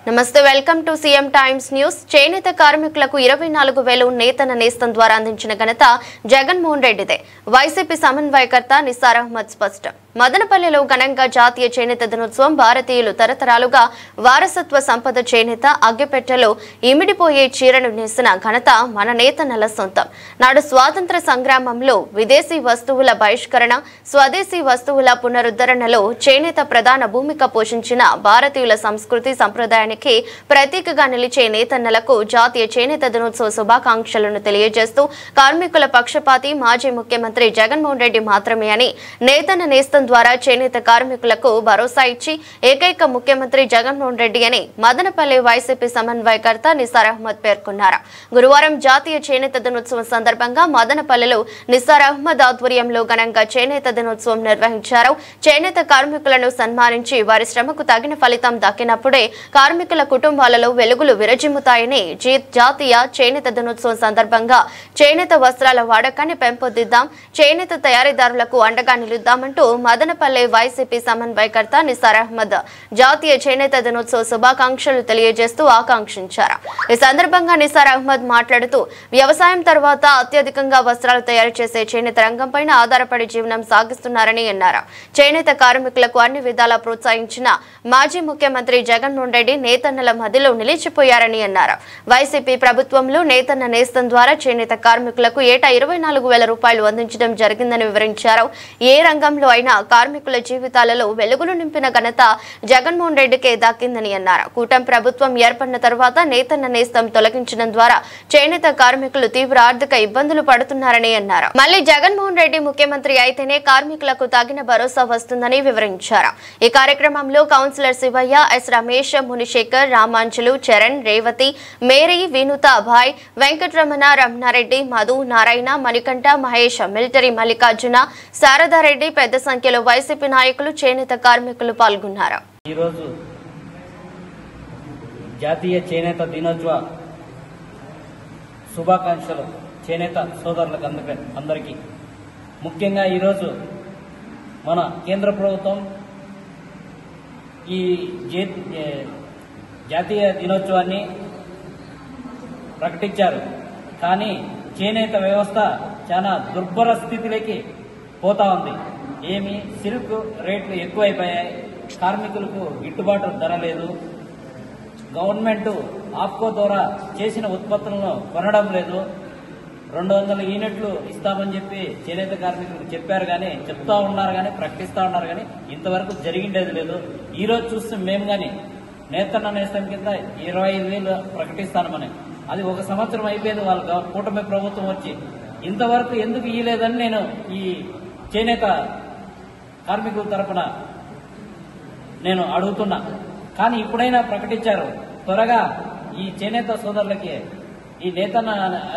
నమస్తే welcome to CM times news. చేనేత కార్మికులకు 24,000 నేతన్న నేస్తం ద్వారా అందించిన ఘనత జగన్మోహన్ రెడ్డిదే. వైసీపీ సమన్వయకర్త నిసార్ అహ్మద్ స్పష్టం. మదనపల్లిలో ఘనంగా జాతీయ చేనేత దినోత్సవం. భారతీయులు తరతరాలుగా వారసత్వ సంపద చేనేత అగ్గిపెట్టెలో ఇమిడిపోయే చీరను నేసిన ఘనత మన నేతన్నల సొంతం. నాడు స్వాతంత్ర సంగ్రామంలో విదేశీ వస్తువుల బహిష్కరణ, స్వదేశీ వస్తువుల పునరుద్ధరణలో చేనేత ప్రధాన భూమిక పోషించిన భారతీయుల సంస్కృతి సంప్రదాయానికి ప్రతీకగా నిలిచే నేతన్నలకు జాతీయ చేనేత దినోత్సవ శుభాకాంక్షలను తెలియజేస్తూ కార్మికుల పక్షపాతి మాజీ ముఖ్యమంత్రి జగన్మోహన్ రెడ్డి మాత్రమే అని, నేతన్న నేస్తం ద్వారా చేనేత కార్మికులకు భరోసా ఇచ్చి ఏకైక ముఖ్యమంత్రి జగన్మోహన్ రెడ్డి అని మదనపల్లి వైసీపీ సమన్వయకర్త నిసార్ అహ్మద్ పేర్కొన్నారు. గురువారం జాతీయ చేనేత దినోత్సవం సందర్భంగా మదనపల్లిలో నిసార్ అహ్మద్ ఆధ్వర్యంలో ఘనంగా చేనేత దినోత్సవం నిర్వహించారు. చేనేత కార్మికులను సన్మానించి వారి శ్రమకు తగిన ఫలితం దక్కినప్పుడే కార్మికుల కుటుంబాలలో వెలుగులు విరజిమ్ముతాయని, జాతీయ చేనేత దినోత్సవం సందర్భంగా చేనేత వస్త్రాల వాడకాన్ని పెంపొందిద్దాం, చేనేత తయారీదారులకు అండగా నిలుద్దామంటూ మదనపల్లి వైసీపీ సమన్వయకర్త నిసార్ అహ్మద్ జాతీయ చేనేత దినోత్సవ శుభాకాంక్షలు తెలియజేస్తూ ఆకాంక్షించారు. ఈ సందర్భంగా నిసార్ అహ్మద్ మాట్లాడుతూ, వ్యవసాయం తర్వాత అత్యధికంగా వస్త్రాలు తయారు చేసే చేనేత రంగంపైన ఆధారపడి జీవనం సాగిస్తున్నారని అన్నారు. చేనేత కార్మికులకు అన్ని విధాలా ప్రోత్సహించిన మాజీ ముఖ్యమంత్రి జగన్మోహన్ రెడ్డి నేతన్నల మధ్యలో నిలిచిపోయారని అన్నారు. వైసీపీ ప్రభుత్వంలో నేతన్న నేస్తం ద్వారా చేనేత కార్మికులకు ఏటా 24,000 రూపాయలు అందించడం జరిగిందని వివరించారు. ఏ రంగంలో అయినా కార్మికుల జీవితాలలో వెలుగులు నింపిన ఘనత జగన్మోహన్ రెడ్డికే దక్కిందని అన్నారు. కూటమి ప్రభుత్వం ఏర్పడిన తర్వాత నేతన్న నేస్తం తొలగించడం ద్వారా చేనేత కార్మికులు తీవ్ర ఆర్థిక ఇబ్బందులు పడుతున్నారని అన్నారు. మళ్లీ జగన్మోహన్ రెడ్డి ముఖ్యమంత్రి అయితేనే కార్మికులకు తగిన భరోసా వస్తుందని వివరించారు. ఈ కార్యక్రమంలో councillor Shivayya, S Ramesh, Munishekar, Ramanjalu, Charan, Revathi, Mary, Vinutha, Abhay, Venkataramana, Ramana Reddy, Madhu, Narayana, Manikanta, Mahesh, military Mallikarjuna, Sharada Reddy, పెద్ద సంఖ్యలో వైసీపీ నాయకులు, చేనేత కార్మికులు పాల్గొన్నారు. ఈరోజు జాతీయ చేనేత దినోత్సవ శుభాకాంక్షలు చేనేత సోదరులకు అందరికీ. ముఖ్యంగా ఈరోజు మన కేంద్ర ప్రభుత్వం ఈ జాతీయ దినోత్సవాన్ని ప్రకటించారు. కానీ చేనేత వ్యవస్థ చాలా దుర్భర స్థితిలోకి పోతా ఉంది. ఏమి సిల్క్ రేట్లు ఎక్కువైపోయాయి, కార్మికులకు గిట్టుబాటు ధర లేదు, గవర్నమెంట్ ఆప్కో ద్వారా చేసిన ఉత్పత్తులను కొనడం లేదు, 200 యూనిట్లు ఇస్తామని చెప్పి చేనేత కార్మికులకు చెప్పారు కానీ, చెప్తా ఉన్నారు కానీ, ప్రకటిస్తా ఉన్నారు కానీ ఇంతవరకు జరిగిండేది లేదు. ఈ రోజు చూస్తే మేము కానీ నేతన్న నేస్తం కింద 25,000 ప్రకటిస్తామని, అది 1 సంవత్సరం అయిపోయింది వాళ్ళ కూటమి ప్రభుత్వం వచ్చి. ఇంతవరకు ఎందుకు ఇయ్యలేదని నేను ఈ చేనేత కార్మికుల తరఫున నేను అడుగుతున్నా. కానీ ఇప్పుడైనా ప్రకటించారు. త్వరగా ఈ చేనేత సోదరులకి ఈ నేతన్న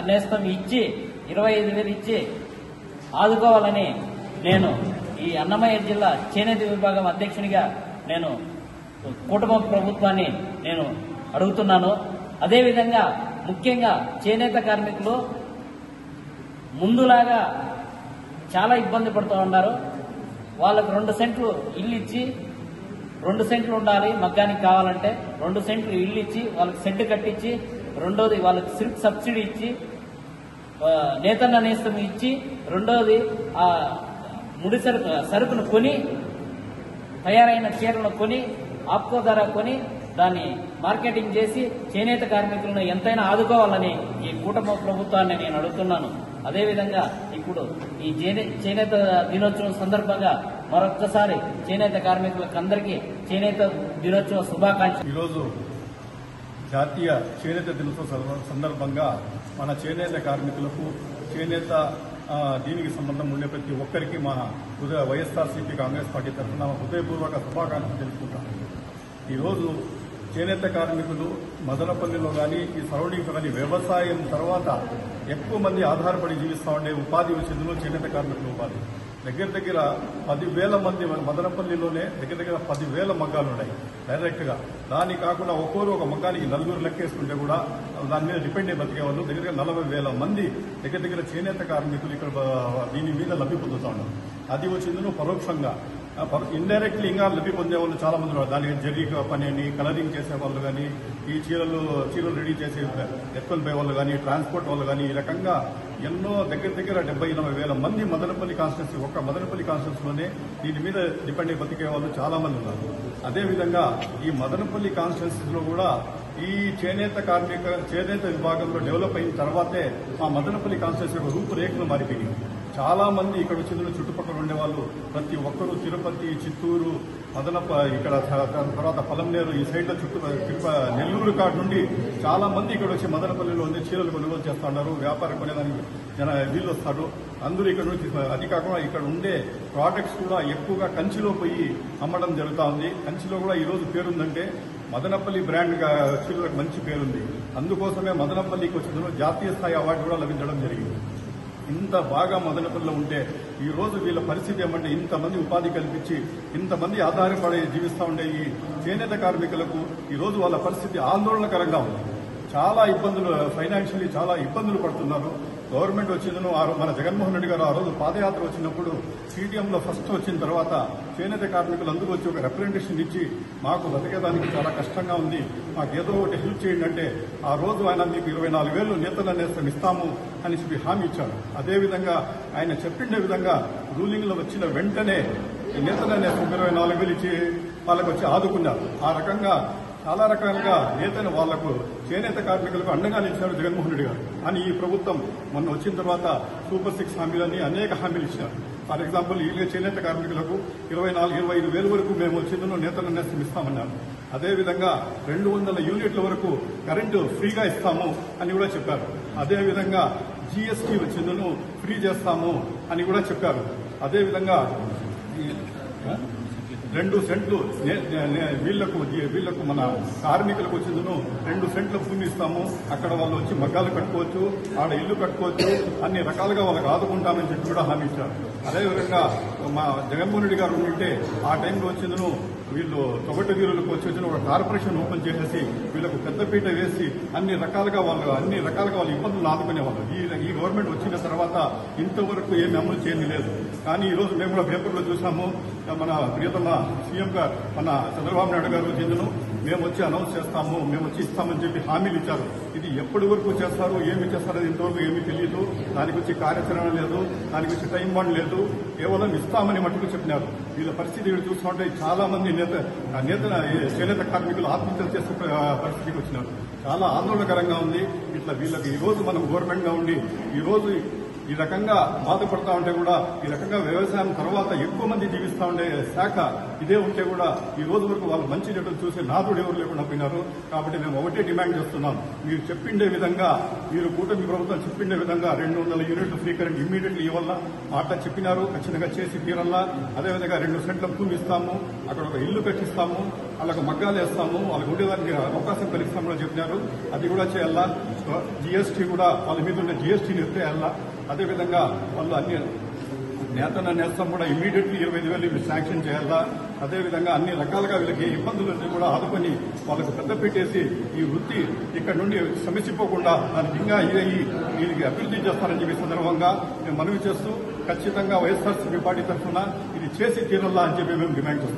నేస్తం ఇచ్చి 25,000 ఇచ్చి ఆదుకోవాలని నేను ఈ అన్నమయ్య జిల్లా చేనేత విభాగం అధ్యక్షునిగా నేను కుటుంబ ప్రభుత్వాన్ని నేను అడుగుతున్నాను. అదేవిధంగా ముఖ్యంగా చేనేత కార్మికులు ముందులాగా చాలా ఇబ్బంది పడుతూ ఉన్నారు. వాళ్ళకు 2 సెంట్లు ఇల్లు ఇచ్చి, 2 సెంట్లు ఉండాలి మగ్గానికి కావాలంటే, 2 సెంట్లు ఇల్లు ఇచ్చి వాళ్ళకి షెడ్ కట్టించి, రెండోది వాళ్ళకి సిల్క్ సబ్సిడీ ఇచ్చి, నేతన్న నేస్తం ఇచ్చి, రెండోది ఆ ముడి సరుకును కొని, తయారైన చీరలను కొని, ఆప్కో ధర కొని దాన్ని మార్కెటింగ్ చేసి చేనేత కార్మికులను ఎంతైనా ఆదుకోవాలని ఈ కూటమి ప్రభుత్వాన్ని నేను అడుగుతున్నాను. అదేవిధంగా ఇప్పుడు ఈ చేనేత దినోత్సవం సందర్భంగా మరొక్కసారి చేనేత కార్మికులకు అందరికీ చేనేత దినోత్సవ శుభాకాంక్షలు. ఈరోజు జాతీయ చేనేత దినోత్సవం సందర్భంగా మన చేనేత కార్మికులకు, చేనేత దీనికి సంబంధం ఉండే ప్రతి ఒక్కరికి మా వైఎస్ఆర్సీపీ కాంగ్రెస్ పార్టీ తరఫున హృదయపూర్వక శుభాకాంక్షలు తెలుసుకుంటాం. ఈరోజు చేనేత కార్మికులు మదనపల్లిలో కానీ ఈ సరౌండింగ్స్ కానీ వ్యవసాయం తర్వాత ఎక్కువ మంది ఆధారపడి జీవిస్తూ ఉండే ఉపాధి వచ్చేందులో చేనేత కార్మికుల ఉపాధి దగ్గర 10,000 మంది మదనపల్లిలోనే దగ్గర 10,000 మగ్గాలు ఉన్నాయి డైరెక్ట్గా. దాన్ని కాకుండా ఒక్కోరు ఒక మగ్గానికి 4 లెక్కేసుకుంటే కూడా దాని మీద డిపెండ్ అయి బతికే వాళ్ళు దగ్గర 40,000 మంది దగ్గర చేనేత కార్మికులు ఇక్కడ దీని మీద లబ్ధి పొందుతూ ఉన్నారు. అది వచ్చేందులో పరోక్షంగా ఇండైరెక్ట్లీ ఇంకా లబ్ధి పొందే వాళ్ళు చాలా మంది ఉన్నారు. దానికి జరీ పని అని కలరింగ్ చేసే వాళ్ళు కానీ, ఈ చీరలు రెడీ చేసే ఎత్తుకొని పోయే వాళ్ళు కానీ, ట్రాన్స్పోర్ట్ వాళ్ళు కానీ, ఈ రకంగా ఎన్నో దగ్గర 70-80 వేల మంది మదనపల్లి కాన్స్టిట్యున్సీ, ఒక్క మదనపల్లి కాన్స్టిట్యున్సీలోనే దీని మీద డిపెండ్ అయి బతికే వాళ్ళు చాలా మంది ఉన్నారు. అదేవిధంగా ఈ మదనపల్లి కాన్స్టిట్యున్సీలో కూడా ఈ చేనేత విభాగంలో డెవలప్ అయిన తర్వాతే మా మదనపల్లి కాన్స్టిట్యున్సీ యొక్క రూపురేఖలు మారిపోయినాయి. చాలా మంది ఇక్కడ వచ్చిన చుట్టుపక్కల ఉండేవాళ్ళు ప్రతి ఒక్కరూ తిరుపతి, చిత్తూరు, ఇక్కడ తర్వాత పలంనేరు ఈ సైడ్లో నెల్లూరు కాడ నుండి చాలా మంది ఇక్కడ వచ్చి మదనపల్లిలో ఉండి చీరలు కొనుగోలు చేస్తా ఉన్నారు. వ్యాపారం కొనేదానికి వీళ్ళు వస్తారు. అందరూ ఇక్కడ నుంచి, అది కాకుండా ఇక్కడ ఉండే ప్రోడక్ట్స్ కూడా ఎక్కువగా కంచిలో పోయి అమ్మడం జరుగుతూ ఉంది. కంచిలో కూడా ఈ రోజు పేరుందంటే మదనపల్లి బ్రాండ్ చీరలకు మంచి పేరుంది. అందుకోసమే మదనపల్లికి వచ్చిన జాతీయ స్థాయి అవార్డు కూడా లభించడం జరిగింది. ఇంత బాగా మదనపల్లిలో ఉంటే ఈ రోజు వీళ్ళ పరిస్థితి ఏమంటే ఇంతమంది ఉపాధి కల్పించి ఇంతమంది ఆధారపడి జీవిస్తూ ఉండే ఈ చేనేత కార్మికులకు ఈ రోజు వాళ్ళ పరిస్థితి ఆందోళనకరంగా ఉంది. చాలా ఇబ్బందులు, ఫైనాన్షియల్లీ చాలా ఇబ్బందులు పడుతున్నారు. గవర్నమెంట్ వచ్చిందను మన జగన్మోహన్ రెడ్డి గారు ఆ రోజు పాదయాత్ర వచ్చినప్పుడు సిటిఎంలో ఫస్ట్ వచ్చిన తర్వాత చేనేత కార్మికులు అందరూ వచ్చి ఒక రిప్రజెంటేషన్ ఇచ్చి మాకు బతికేదానికి చాలా కష్టంగా ఉంది, మాకు ఏదో ఒకటి హెల్ప్ చేయండి అంటే ఆ రోజు ఆయన మీకు 24,000 నేతల నేస్తం ఇస్తాము అని చెప్పి హామీ ఇచ్చాడు. అదేవిధంగా ఆయన చెప్పిండే విధంగా రూలింగ్లో వచ్చిన వెంటనే నేతల నేస్తం 24,000 ఇచ్చి వాళ్ళకు వచ్చి ఆదుకున్నారు. ఆ రకంగా చాలా రకాలుగా నేతలు వాళ్లకు చేనేత కార్మికులకు అండగా నిలిచారు జగన్మోహన్ రెడ్డి గారు. అని ఈ ప్రభుత్వం మొన్న వచ్చిన తర్వాత సూపర్ 6 హామీలని అనేక హామీలు ఇచ్చినారు. ఫర్ ఎగ్జాంపుల్ ఈ చేనేత కార్మికులకు 24-25 వేల వరకు మేము వచ్చిందో నేతల నేస్తం ఇస్తామన్నారు. అదేవిధంగా 200 యూనిట్ల వరకు కరెంటు ఫ్రీగా ఇస్తాము అని కూడా చెప్పారు. అదేవిధంగా జీఎస్టీ వచ్చిందను ఫ్రీ చేస్తాము అని కూడా చెప్పారు. అదేవిధంగా 2 సెంట్లు వీళ్లకు మన కార్మికులకు వచ్చిందను 2 సెంట్ల భూమి ఇస్తాము, అక్కడ వాళ్ళు వచ్చి మగ్గాలు కట్టుకోవచ్చు, ఆడ ఇల్లు కట్టుకోవచ్చు, అన్ని రకాలుగా వాళ్ళకి ఆదుకుంటామని చెప్పి కూడా హామీ ఇచ్చారు. అదేవిధంగా మా జగన్మోహన్ రెడ్డి గారు ఉంటే ఆ టైంలో వచ్చిందను వీళ్ళు తొగట వీరులకు వచ్చి ఒక కార్పొరేషన్ ఓపెన్ చేసేసి వీళ్లకు పెద్దపీట వేసి అన్ని రకాలుగా వాళ్ళ ఇబ్బందులు ఆదుకునేవాళ్ళు. ఈ గవర్నమెంట్ వచ్చిన తర్వాత ఇంతవరకు ఏమి అమలు చేయని లేదు. కానీ ఈ రోజు మేము కూడా పేపర్లో చూసాము, మన ప్రియతమ సీఎం గారు మన చంద్రబాబు నాయుడు గారు చెందును మేము వచ్చి అనౌన్స్ చేస్తాము, మేము వచ్చి ఇస్తామని చెప్పి హామీలు ఇచ్చారు. ఇది ఎప్పటి వరకు చేస్తారు, ఏమి చేస్తారో ఇంతవరకు ఏమీ తెలియదు. దానికి వచ్చి కార్యాచరణ లేదు, దానికి వచ్చి టైం బాండ్ లేదు, కేవలం ఇస్తామని మట్టుకు చెప్పినారు. వీళ్ళ పరిస్థితి చూస్తుంటే చాలా మంది చేనేత కార్మికులు ఆత్మహత్యలు చేసే పరిస్థితికి వచ్చినారు. చాలా ఆందోళనకరంగా ఉంది. ఇట్లా వీళ్ళకి ఈ రోజు మనం గవర్నమెంట్ గా ఉండి ఈ రోజు ఈ రకంగా బాధపడతా ఉంటే కూడా, ఈ రకంగా వ్యవసాయం తర్వాత ఎక్కువ మంది జీవిస్తూ ఉండే శాఖ ఇదే ఉంటే కూడా ఈ రోజు వరకు వాళ్ళు మంచి చెడులు చూసే నాదుడు ఎవరు లేకుండా పోయినారు. కాబట్టి మేము ఒకటే డిమాండ్ చేస్తున్నాం, మీరు చెప్పిండే విధంగా, మీరు కూటమి ప్రభుత్వం చెప్పిండే విధంగా 200 యూనిట్లు ఫ్రీ కరెంట్ ఇమ్మీడియట్లీ ఇవ్వాలా, మాట చెప్పినారు, ఖచ్చితంగా చేసి తీరల్లా. అదేవిధంగా 2 సెంట్ల భూమి ఇస్తాము, అక్కడ ఒక ఇల్లు కట్టిస్తాము, వాళ్ళకు మగ్గాలు వేస్తాము, వాళ్ళకు ఉండేదానికి అవకాశం కలిగిస్తామని చెప్పినారు. అది కూడా చేయాలా. జీఎస్టీ కూడా వాళ్ళ మీద ఉన్న జీఎస్టీని ఎత్తేయాలా. అదేవిధంగా వాళ్ళు అన్ని నేతన నేస్తం కూడా ఇమ్మీడియట్లీ 25,000 శాంక్షన్ చేయాలా. అదేవిధంగా అన్ని రకాలుగా వీళ్ళకి ఇబ్బందులన్నీ కూడా ఆదుకొని వాళ్ళకు పెద్ద పెట్టేసి ఈ వృత్తి ఇక్కడ నుండి సమస్యపోకుండా దానికి ఇంకా వీళ్ళకి అభివృద్ధి చేస్తారని చెప్పి సందర్భంగా మేము మనవి చేస్తూ ఖచ్చితంగా వైఎస్ఆర్సీపీ పార్టీ తరఫున ఇది చేసి తీరల్లా అని చెప్పి మేము డిమాండ్ చేస్తాం.